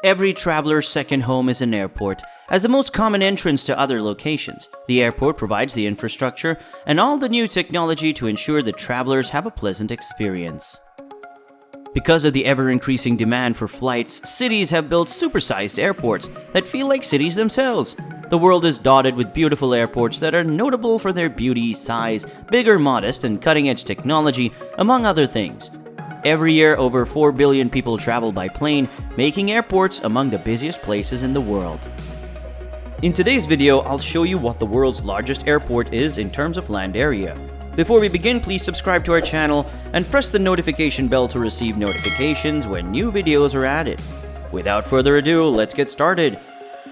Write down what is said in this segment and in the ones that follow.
Every traveler's second home is an airport. As the most common entrance to other locations, the airport provides the infrastructure and all the new technology to ensure that travelers have a pleasant experience. Because of the ever-increasing demand for flights, cities have built supersized airports that feel like cities themselves. The world is dotted with beautiful airports that are notable for their beauty, size, big or modest, and cutting-edge technology, among other things. Every year, over 4 billion people travel by plane, making airports among the busiest places in the world. In today's video, I'll show you what the world's largest airport is in terms of land area. Before we begin, please subscribe to our channel and press the notification bell to receive notifications when new videos are added. Without further ado, let's get started.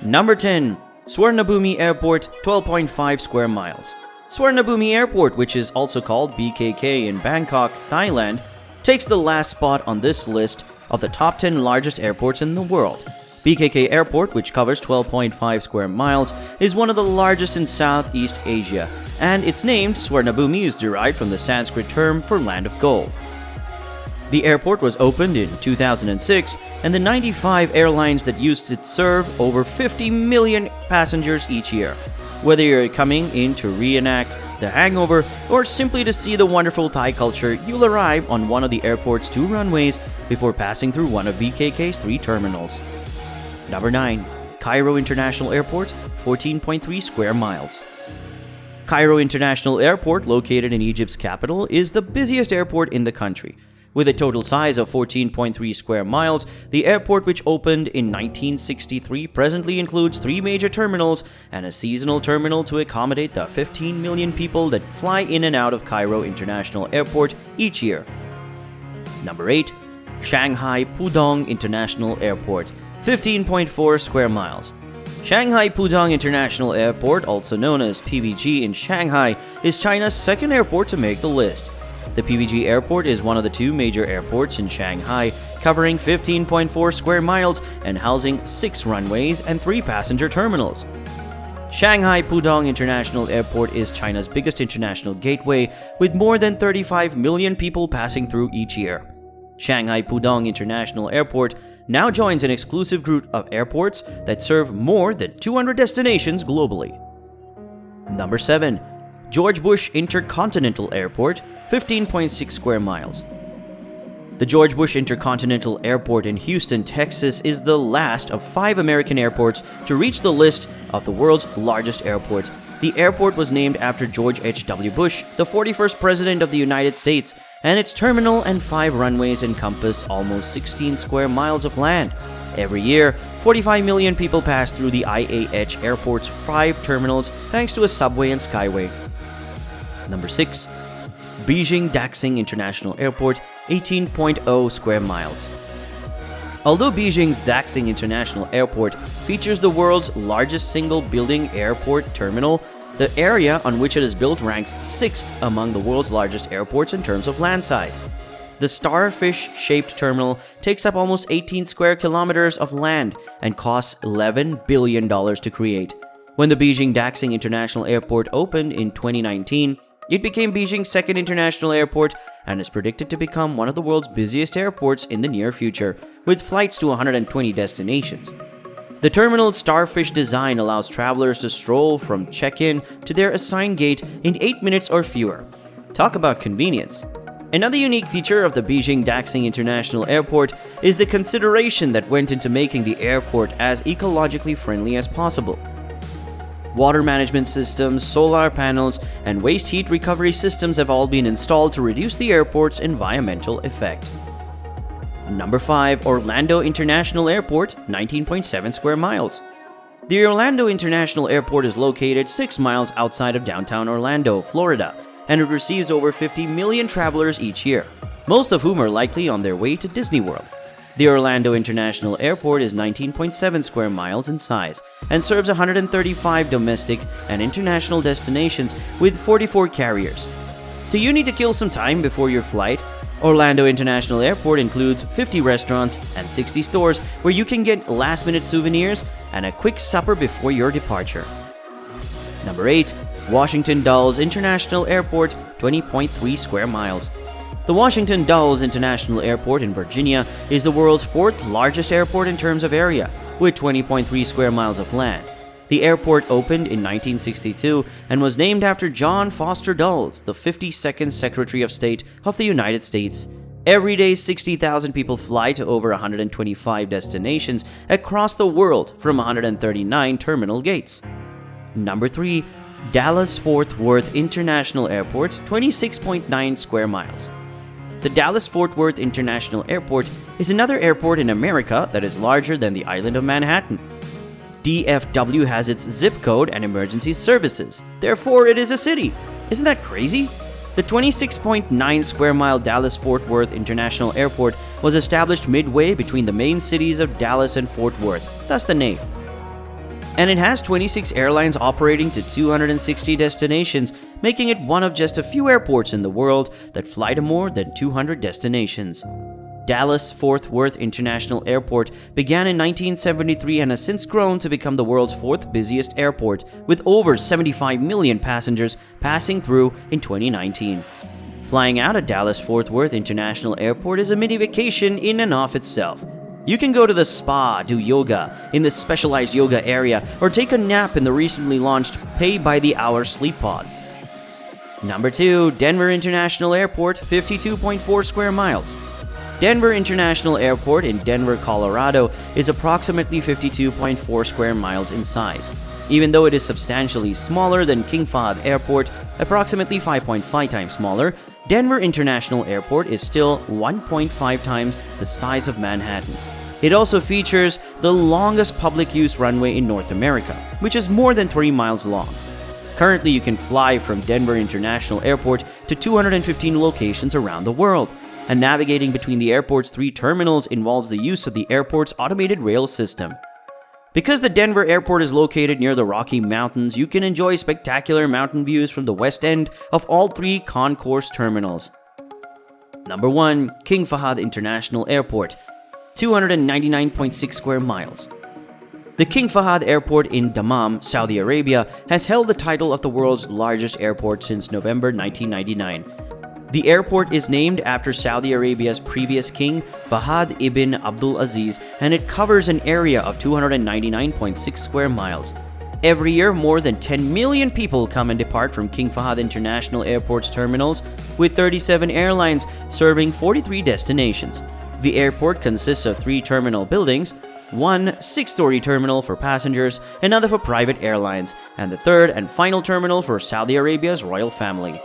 Number 10. Suvarnabhumi Airport, 12.5 square miles. Suvarnabhumi Airport, which is also called BKK in Bangkok, Thailand, takes the last spot on this list of the top 10 largest airports in the world. BKK Airport, which covers 12.5 square miles, is one of the largest in Southeast Asia, and its name, Suvarnabhumi, is derived from the Sanskrit term for land of gold. The airport was opened in 2006, and the 95 airlines that used it serve over 50 million passengers each year. Whether you're coming in to reenact The Hangover or simply to see the wonderful Thai culture, you'll arrive on one of the airport's 2 runways before passing through one of BKK's 3 terminals. Number 9. Cairo International Airport, 14.3 square miles. Cairo International Airport, located in Egypt's capital, is the busiest airport in the country. With a total size of 14.3 square miles, the airport, which opened in 1963, presently includes 3 major terminals and a seasonal terminal to accommodate the 15 million people that fly in and out of Cairo International Airport each year. Number 8. Shanghai Pudong International Airport, 15.4 square miles. Shanghai Pudong International Airport, also known as PBG in Shanghai, is China's second airport to make the list. The PBG Airport is one of the 2 major airports in Shanghai, covering 15.4 square miles and housing 6 runways and 3 passenger terminals. Shanghai Pudong International Airport is China's biggest international gateway, with more than 35 million people passing through each year. Shanghai Pudong International Airport now joins an exclusive group of airports that serve more than 200 destinations globally. Number 7. George Bush Intercontinental Airport, 15.6 square miles. The George Bush Intercontinental Airport in Houston, Texas is the last of 5 American airports to reach the list of the world's largest airports. The airport was named after George H.W. Bush, the 41st President of the United States, and its terminal and 5 runways encompass almost 16 square miles of land. Every year, 45 million people pass through the IAH airport's 5 terminals thanks to a subway and skyway. Number 6. Beijing Daxing International Airport, 18.0 square miles. Although Beijing's Daxing International Airport features the world's largest single-building airport terminal, the area on which it is built ranks 6th among the world's largest airports in terms of land size. The starfish-shaped terminal takes up almost 18 square kilometers of land and costs $11 billion to create. When the Beijing Daxing International Airport opened in 2019, it became Beijing's second international airport and is predicted to become one of the world's busiest airports in the near future, with flights to 120 destinations. The terminal's starfish design allows travelers to stroll from check-in to their assigned gate in 8 minutes or fewer. Talk about convenience. Another unique feature of the Beijing Daxing International Airport is the consideration that went into making the airport as ecologically friendly as possible. Water management systems, solar panels, and waste heat recovery systems have all been installed to reduce the airport's environmental effect. Number 5. Orlando International Airport, 19.7 square miles. The Orlando International Airport is located 6 miles outside of downtown Orlando, Florida, and it receives over 50 million travelers each year, most of whom are likely on their way to Disney World. The Orlando International Airport is 19.7 square miles in size and serves 135 domestic and international destinations with 44 carriers. Do you need to kill some time before your flight? Orlando International Airport includes 50 restaurants and 60 stores where you can get last-minute souvenirs and a quick supper before your departure. Number 8. Washington Dulles International Airport, 20.3 square miles. The Washington Dulles International Airport in Virginia is the world's fourth largest airport in terms of area, with 20.3 square miles of land. The airport opened in 1962 and was named after John Foster Dulles, the 52nd Secretary of State of the United States. Every day, 60,000 people fly to over 125 destinations across the world from 139 terminal gates. Number 3. Dallas-Fort Worth International Airport, 26.9 square miles. The Dallas-Fort Worth International Airport is another airport in America that is larger than the island of Manhattan. DFW has its zip code and emergency services. Therefore, it is a city. Isn't that crazy? The 26.9 square mile Dallas-Fort Worth International Airport was established midway between the main cities of Dallas and Fort Worth, thus the name. And it has 26 airlines operating to 260 destinations, making it one of just a few airports in the world that fly to more than 200 destinations. Dallas-Fort Worth International Airport began in 1973 and has since grown to become the world's fourth busiest airport, with over 75 million passengers passing through in 2019. Flying out of Dallas-Fort Worth International Airport is a mini vacation in and of itself. You can go to the spa, do yoga in the specialized yoga area, or take a nap in the recently launched pay-by-the-hour sleep pods. Number 2. Denver International Airport, 52.4 square miles. Denver International Airport in Denver, Colorado is approximately 52.4 square miles in size. Even though it is substantially smaller than King Fahd Airport, approximately 5.5 times smaller, Denver International Airport is still 1.5 times the size of Manhattan. It also features the longest public-use runway in North America, which is more than 3 miles long. Currently, you can fly from Denver International Airport to 215 locations around the world, and navigating between the airport's 3 terminals involves the use of the airport's automated rail system. Because the Denver airport is located near the Rocky Mountains, you can enjoy spectacular mountain views from the west end of all 3 concourse terminals. Number 1. King Fahd International Airport, 299.6 square miles. The King Fahd Airport in Dammam, Saudi Arabia, has held the title of the world's largest airport since November 1999. The airport is named after Saudi Arabia's previous king, Fahd ibn Abdul Aziz, and it covers an area of 299.6 square miles. Every year, more than 10 million people come and depart from King Fahd International Airport's terminals, with 37 airlines serving 43 destinations. The airport consists of 3 terminal buildings, one 6-story terminal for passengers, another for private airlines, and the third and final terminal for Saudi Arabia's royal family.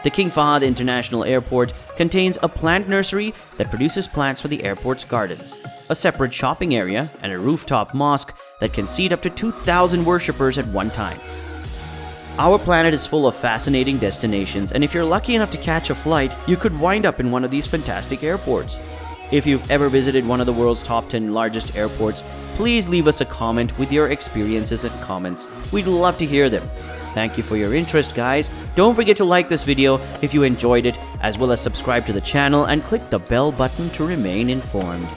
The King Fahd International Airport contains a plant nursery that produces plants for the airport's gardens, a separate shopping area, and a rooftop mosque that can seat up to 2,000 worshippers at one time. Our planet is full of fascinating destinations, and if you're lucky enough to catch a flight, you could wind up in one of these fantastic airports. If you've ever visited one of the world's top 10 largest airports, please leave us a comment with your experiences and comments. We'd love to hear them. Thank you for your interest, guys. Don't forget to like this video if you enjoyed it, as well as subscribe to the channel and click the bell button to remain informed.